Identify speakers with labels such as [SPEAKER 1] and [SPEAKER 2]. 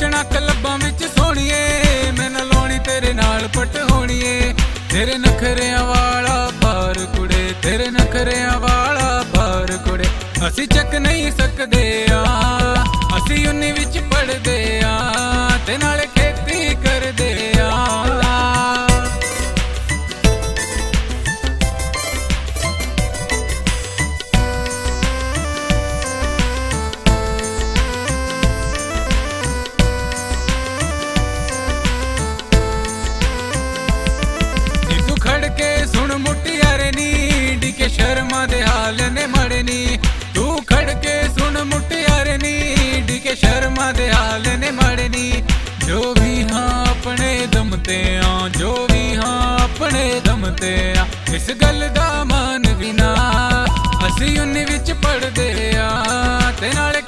[SPEAKER 1] नचना क्लबां विच सोहणीए, मैं ना लाउणी तेरे नाल पट होणीए। तेरे नखरियां वाला भार कुड़े, तेरे नखरियां वाला भार कुड़े। असी चक नहीं सकदे आ, असी उन्नी विच पढ़दे आ ते नाले खेती करदे आ। खड़के सुन मुटियारे नी, डिके शर्मा दे हाल ने मड़े नी। तू खड़के सुन मुटियारे नी, डिके शर्मा दे हाल ने मड़े नी। जो भी हाँ अपने दम ते आ, जो भी हाँ अपने दम ते आ। इस गल दा मान भी ना, असी उन्नी विच पढ़दे आ ते नाले